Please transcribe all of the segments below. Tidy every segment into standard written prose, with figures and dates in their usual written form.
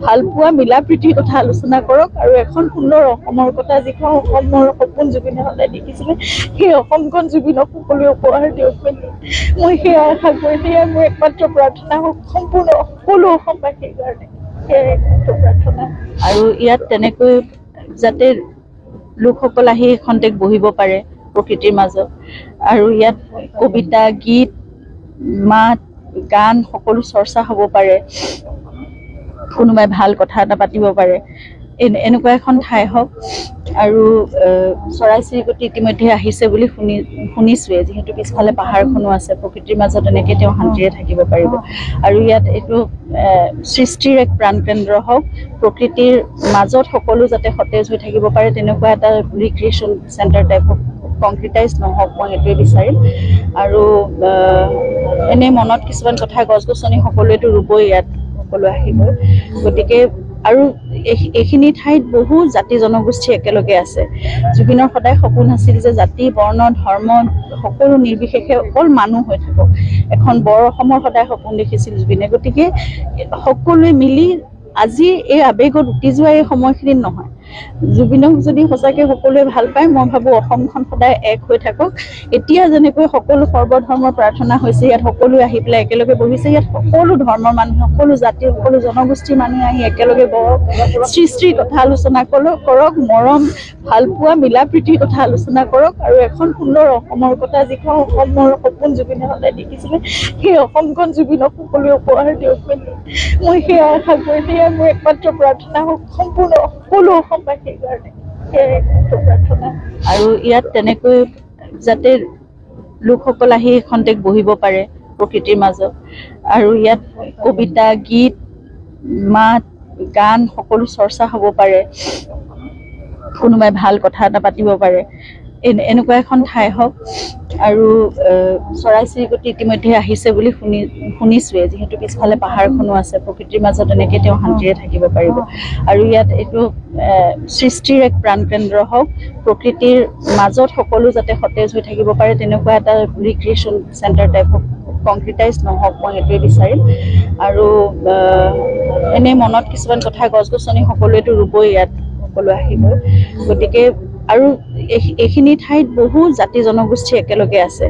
ভালপোৱা মিলা প্ৰীতিৰ কথা আলোচনা কৰক আৰু এখন সুন্দৰ অসমৰ কথা, যিখন অসমৰ সপোন জুবিনে সদায় দেখিছিলে, সেই অসমখন জুবিনক সকলোৱে উপহাৰ দিয়ক বুলি মই সেয়া আশা কৰি, সেয়া মোৰ একমাত্ৰ প্ৰাৰ্থনা হওক সম্পূৰ্ণ সকলো অসমবাসীৰ কাৰণে, সেয়াই একমাত্ৰ প্ৰাৰ্থনা। আৰু ইয়াত তেনেকৈ যাতে লোকসকল আহি খন্তেক বহিব পাৰে প্ৰকৃতিৰ মাজত, আৰু ইয়াত কবিতা, গীত, মাত, গান সকলো চৰ্চা হ'ব পাৰে, কোনোবাই ভাল কথা এটা পাতিব পাৰে, এনেকুৱা এখন ঠাই হওক। আৰু চৰাই চিৰিকটি ইতিমধ্যে আহিছে বুলি শুনিছোৱে, যিহেতু পিছফালে পাহাৰখনো আছে, প্ৰকৃতিৰ মাজত এনেকৈ তেওঁ শান্তিৰে থাকিব পাৰিব। আৰু ইয়াত এইটো সৃষ্টিৰ এক প্ৰাণকেন্দ্ৰ হওক, প্ৰকৃতিৰ মাজত সকলো যাতে সতেজ হৈ থাকিব পাৰে, তেনেকুৱা এটা ৰিক্ৰিয়েশ্যন চেণ্টাৰ টাইপ হওক, কংক্ৰিটাইজ নহওক, মই সেইটোৱে বিচাৰিম। আৰু এনেই মনত কিছুমান কথা, গছ গছনি সকলোৱেতো ৰুবই, ইয়াত সকলো আহিবই, গতিকে আৰু এইখিনি ঠাইত বহু জাতি জনগোষ্ঠী একেলগে আছে। জুবিনৰ সদায় সপোন আছিল যে জাতি, বৰ্ণ, ধৰ্ম সকলো নিৰ্বিশেষে অকল মানুহ হৈ থাকক, এখন বৰ অসমৰ সদায় সপোন দেখিছিল জুবিনে। গতিকে সকলোৱে মিলি আজি এই আৱেগত উটি যোৱা এই সময়খিনিত নহয়, জুবিনক যদি সঁচাকৈ সকলোৱে ভাল পায়, মই ভাবোঁ অসমখন সদায় এক হৈ থাকক। এতিয়া যেনেকৈ সকলো সৰ্বধৰ্মৰ প্ৰাৰ্থনা হৈছে, ইয়াত সকলোৱে আহি পেলাই একেলগে বহিছে, ইয়াত সকলো ধৰ্মৰ মানুহ, সকলো জাতি, সকলো জনগোষ্ঠীৰ মানুহে আহি একেলগে বহক, সৃষ্টিৰ কথা আলোচনা কৰক, মৰম, ভালপোৱা, মিলা প্ৰীতিৰ কথা আলোচনা কৰক, আৰু এখন সুন্দৰ অসমৰ কথা, যিখন অসমৰ সপোন জুবিনে সদায় দেখিছিলে, সেই অসমখন জুবিনক সকলোৱে উপহাৰ দিয়ক বুলি মই সেয়া আশা কৰি, সেয়া মোৰ একমাত্ৰ প্ৰাৰ্থনা হওক সম্পূৰ্ণ সকলো অসমবাসীৰ কাৰণে, সেয়াই একমাত্ৰ প্ৰাৰ্থনা। আৰু ইয়াত তেনেকৈ যাতে লোকসকল আহি খন্তেক বহিব পাৰে প্ৰকৃতিৰ মাজত, আৰু ইয়াত কবিতা, গীত, মাত, গান সকলো চৰ্চা হ'ব পাৰে, কোনোবাই ভাল কথা এটা পাতিব পাৰে, এনেকুৱা এখন ঠাই হওক। আৰু চৰাই চিৰিকটি ইতিমধ্যে আহিছে বুলি শুনিছোৱে, যিহেতু পিছফালে পাহাৰখনো আছে, প্ৰকৃতিৰ মাজত এনেকৈ তেওঁ শান্তিৰে থাকিব পাৰিব। আৰু ইয়াত এইটো সৃষ্টিৰ এক প্ৰাণকেন্দ্ৰ হওক, প্ৰকৃতিৰ মাজত সকলো যাতে সতেজ হৈ থাকিব পাৰে, তেনেকুৱা এটা ৰিক্ৰিয়েশ্যন চেণ্টাৰ টাইপ হওক, কংক্ৰিটাইজ নহওক, মই সেইটোৱে বিচাৰিম। আৰু এনেই মনত কিছুমান কথা, গছ গছনি সকলোৱেতো ৰুবই, ইয়াত সকলো আহিবই, গতিকে আৰু এইখিনি ঠাইত বহু জাতি জনগোষ্ঠী একেলগে আছে।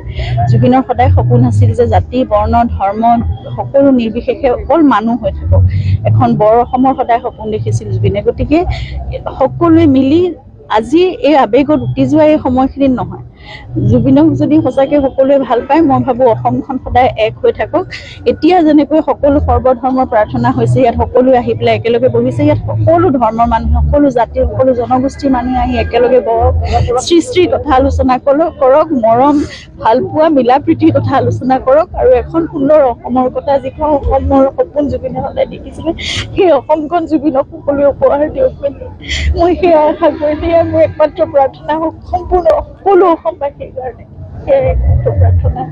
জুবিনৰ সদায় সপোন আছিল যে জাতি, বৰ্ণ, ধৰ্ম সকলো নিৰ্বিশেষে অকল মানুহ হৈ থাকক, এখন বৰ অসমৰ সদায় সপোন দেখিছিল জুবিনে। গতিকে সকলোৱে মিলি আজি এই আৱেগত উটি যোৱা এই সময়খিনিত নহয়, জুবিনক যদি সঁচাকৈ সকলোৱে ভাল পায়, মই ভাবোঁ অসমখন সদায় এক হৈ থাকক। এতিয়া যেনেকৈ সকলো সৰ্বধৰ্মৰ প্ৰাৰ্থনা হৈছে, ইয়াত সকলোৱে আহি পেলাই একেলগে বহিছে, ইয়াত সকলো ধৰ্মৰ মানুহ, সকলো জাতি, সকলো জনগোষ্ঠীৰ মানুহে আহি একেলগে বহক, সৃষ্টিৰ কথা আলোচনা কৰক, মৰম, ভালপোৱা, মিলা প্ৰীতিৰ কথা আলোচনা কৰক, আৰু এখন সুন্দৰ অসমৰ কথা, যিখন অসমৰ সপোন জুবিনে সদায় দেখিছিলে, সেই অসমখন জুবিনক সকলোৱে উপহাৰ দিয়ক বুলি মই সেয়া আশা কৰি, সেয়া মোৰ একমাত্ৰ প্ৰাৰ্থনা হওক সম্পূৰ্ণ সকলো অসমবাসীৰ কাৰণে, সেয়াই একমাত্ৰ প্ৰাৰ্থনা।